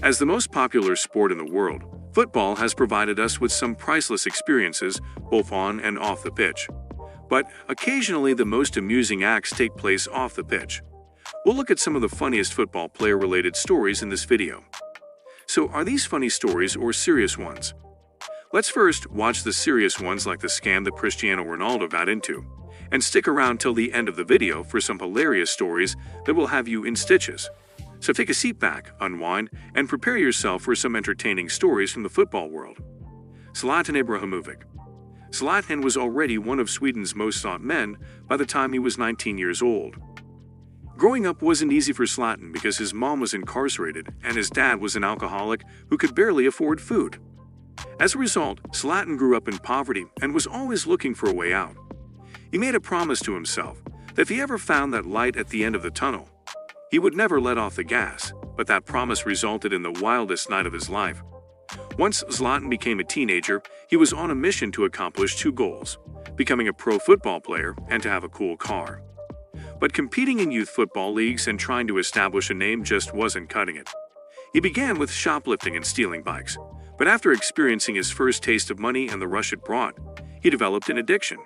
As the most popular sport in the world, football has provided us with some priceless experiences both on and off the pitch. But occasionally the most amusing acts take place off the pitch. We'll look at some of the funniest football player-related stories in this video. So are these funny stories or serious ones? Let's first watch the serious ones like the scam that Cristiano Ronaldo got into, and stick around till the end of the video for some hilarious stories that will have you in stitches. So take a seat back, unwind, and prepare yourself for some entertaining stories from the football world. Zlatan Ibrahimovic. Zlatan was already one of Sweden's most sought men by the time he was 19 years old. Growing up wasn't easy for Zlatan because his mom was incarcerated and his dad was an alcoholic who could barely afford food. As a result, Zlatan grew up in poverty and was always looking for a way out. He made a promise to himself that if he ever found that light at the end of the tunnel, he would never let off the gas, but that promise resulted in the wildest night of his life. Once Zlatan became a teenager, he was on a mission to accomplish two goals: becoming a pro football player and to have a cool car. But competing in youth football leagues and trying to establish a name just wasn't cutting it. He began with shoplifting and stealing bikes, but after experiencing his first taste of money and the rush it brought, he developed an addiction.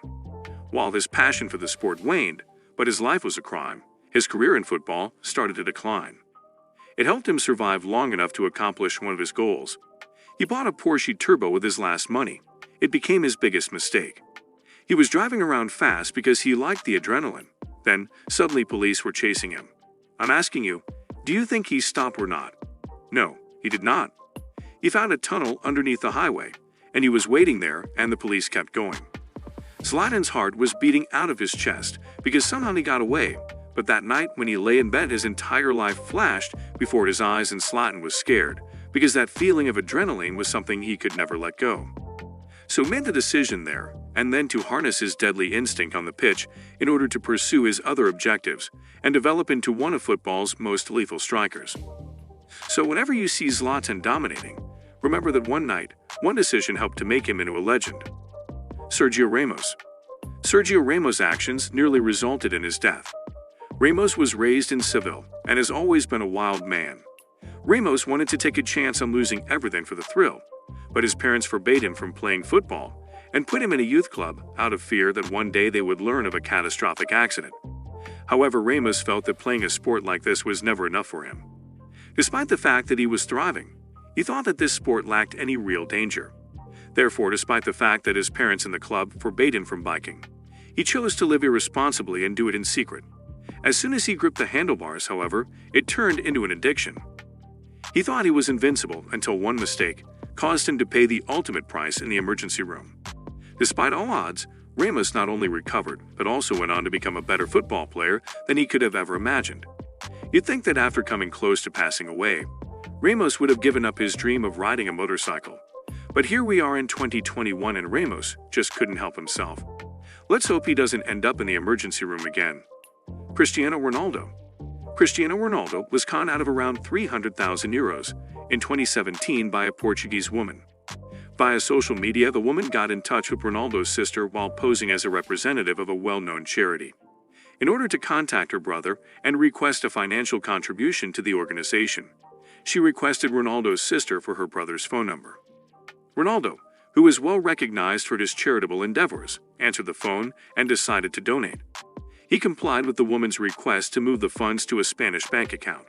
While his passion for the sport waned, but his life was a crime, his career in football started to decline. It helped him survive long enough to accomplish one of his goals. He bought a Porsche Turbo with his last money. It became his biggest mistake. He was driving around fast because he liked the adrenaline. Then, suddenly police were chasing him. I'm asking you, do you think he stopped or not? No, he did not. He found a tunnel underneath the highway, and he was waiting there, and the police kept going. Zlatan's heart was beating out of his chest because somehow he got away, but that night when he lay in bed, his entire life flashed before his eyes and Zlatan was scared because that feeling of adrenaline was something he could never let go. So he made the decision there, and then to harness his deadly instinct on the pitch in order to pursue his other objectives and develop into one of football's most lethal strikers. So whenever you see Zlatan dominating, remember that one night, one decision helped to make him into a legend. Sergio Ramos. Sergio Ramos' actions nearly resulted in his death. Ramos was raised in Seville and has always been a wild man. Ramos wanted to take a chance on losing everything for the thrill, but his parents forbade him from playing football and put him in a youth club out of fear that one day they would learn of a catastrophic accident. However, Ramos felt that playing a sport like this was never enough for him. Despite the fact that he was thriving, he thought that this sport lacked any real danger. Therefore, despite the fact that his parents in the club forbade him from biking, he chose to live irresponsibly and do it in secret. As soon as he gripped the handlebars, however, it turned into an addiction. He thought he was invincible until one mistake caused him to pay the ultimate price in the emergency room. Despite all odds, Ramos not only recovered, but also went on to become a better football player than he could have ever imagined. You'd think that after coming close to passing away, Ramos would have given up his dream of riding a motorcycle. But here we are in 2021 and Ramos just couldn't help himself. Let's hope he doesn't end up in the emergency room again. Cristiano Ronaldo. Cristiano Ronaldo was conned out of around 300,000 euros in 2017 by a Portuguese woman. Via social media, the woman got in touch with Ronaldo's sister while posing as a representative of a well-known charity, in order to contact her brother and request a financial contribution to the organization. She requested Ronaldo's sister for her brother's phone number. Ronaldo, who is well recognized for his charitable endeavors, answered the phone and decided to donate. He complied with the woman's request to move the funds to a Spanish bank account.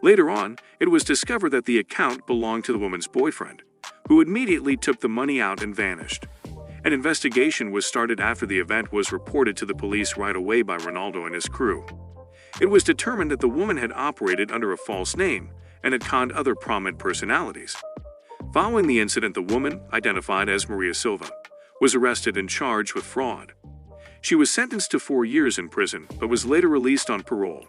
Later on, it was discovered that the account belonged to the woman's boyfriend, who immediately took the money out and vanished. An investigation was started after the event was reported to the police right away by Ronaldo and his crew. It was determined that the woman had operated under a false name and had conned other prominent personalities. Following the incident, the woman, identified as Maria Silva, was arrested and charged with fraud. She was sentenced to 4 years in prison, but was later released on parole.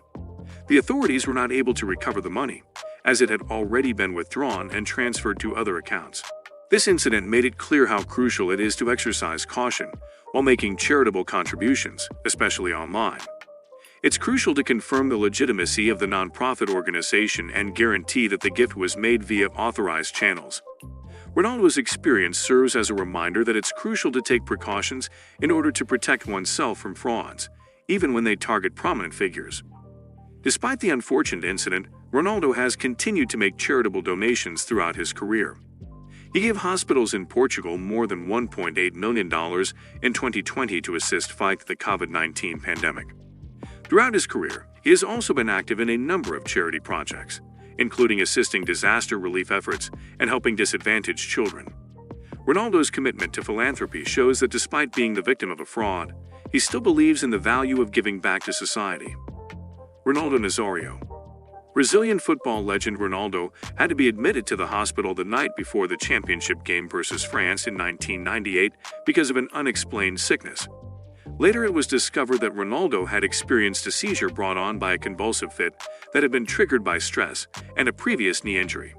The authorities were not able to recover the money, as it had already been withdrawn and transferred to other accounts. This incident made it clear how crucial it is to exercise caution while making charitable contributions, especially online. It's crucial to confirm the legitimacy of the nonprofit organization and guarantee that the gift was made via authorized channels. Ronaldo's experience serves as a reminder that it's crucial to take precautions in order to protect oneself from frauds, even when they target prominent figures. Despite the unfortunate incident, Ronaldo has continued to make charitable donations throughout his career. He gave hospitals in Portugal more than $1.8 million in 2020 to assist fight the COVID-19 pandemic. Throughout his career, he has also been active in a number of charity projects, including assisting disaster relief efforts and helping disadvantaged children. Ronaldo's commitment to philanthropy shows that despite being the victim of a fraud, he still believes in the value of giving back to society. Ronaldo Nazário. Brazilian football legend Ronaldo had to be admitted to the hospital the night before the championship game versus France in 1998 because of an unexplained sickness. Later, it was discovered that Ronaldo had experienced a seizure brought on by a convulsive fit that had been triggered by stress and a previous knee injury.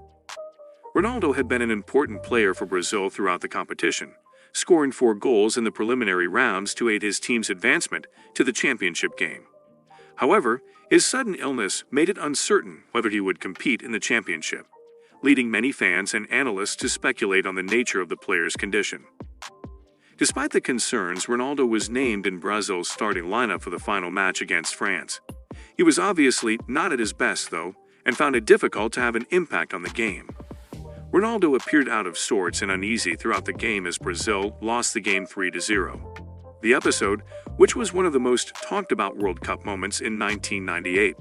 Ronaldo had been an important player for Brazil throughout the competition, scoring 4 goals in the preliminary rounds to aid his team's advancement to the championship game. However, his sudden illness made it uncertain whether he would compete in the championship, leading many fans and analysts to speculate on the nature of the player's condition. Despite the concerns, Ronaldo was named in Brazil's starting lineup for the final match against France. He was obviously not at his best, though, and found it difficult to have an impact on the game. Ronaldo appeared out of sorts and uneasy throughout the game as Brazil lost the game 3-0. The episode, which was one of the most talked about World Cup moments in 1998,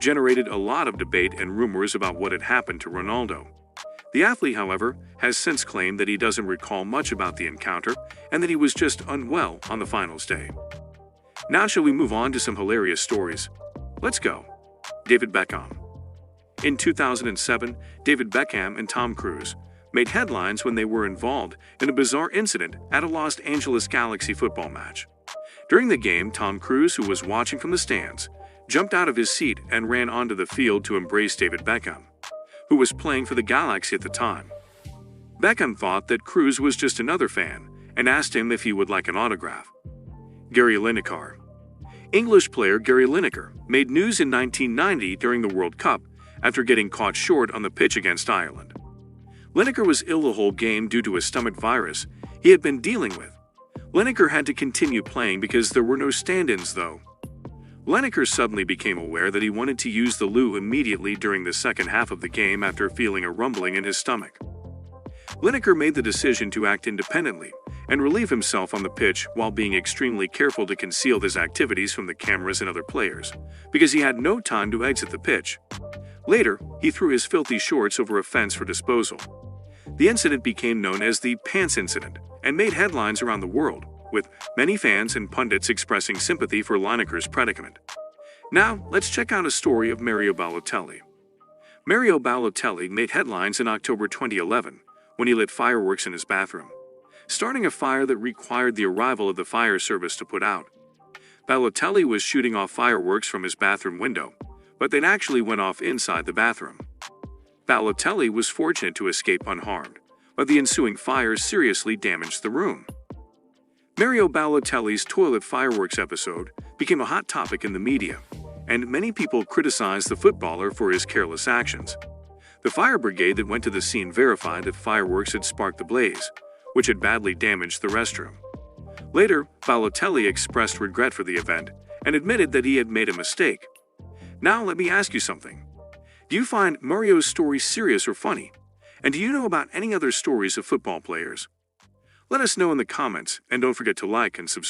generated a lot of debate and rumors about what had happened to Ronaldo. The athlete, however, has since claimed that he doesn't recall much about the encounter and that he was just unwell on the finals day. Now shall we move on to some hilarious stories? Let's go. David Beckham. In 2007, David Beckham and Tom Cruise made headlines when they were involved in a bizarre incident at a Los Angeles Galaxy football match. During the game, Tom Cruise, who was watching from the stands, jumped out of his seat and ran onto the field to embrace David Beckham, who was playing for the Galaxy at the time. Beckham thought that Cruise was just another fan and asked him if he would like an autograph. Gary Lineker. English player Gary Lineker made news in 1990 during the World Cup after getting caught short on the pitch against Ireland. Lineker was ill the whole game due to a stomach virus he had been dealing with. Lineker had to continue playing because there were no stand-ins, though. Lineker suddenly became aware that he wanted to use the loo immediately during the second half of the game after feeling a rumbling in his stomach. Lineker made the decision to act independently and relieve himself on the pitch while being extremely careful to conceal his activities from the cameras and other players, because he had no time to exit the pitch. Later, he threw his filthy shorts over a fence for disposal. The incident became known as the Pants Incident and made headlines around the world, with many fans and pundits expressing sympathy for Lineker's predicament. Now, let's check out a story of Mario Balotelli. Mario Balotelli made headlines in October 2011 when he lit fireworks in his bathroom, starting a fire that required the arrival of the fire service to put out. Balotelli was shooting off fireworks from his bathroom window, but they actually went off inside the bathroom. Balotelli was fortunate to escape unharmed, but the ensuing fire seriously damaged the room. Mario Balotelli's toilet fireworks episode became a hot topic in the media, and many people criticized the footballer for his careless actions. The fire brigade that went to the scene verified that fireworks had sparked the blaze, which had badly damaged the restroom. Later, Balotelli expressed regret for the event and admitted that he had made a mistake. Now let me ask you something. Do you find Mario's story serious or funny? And do you know about any other stories of football players? Let us know in the comments, and don't forget to like and subscribe.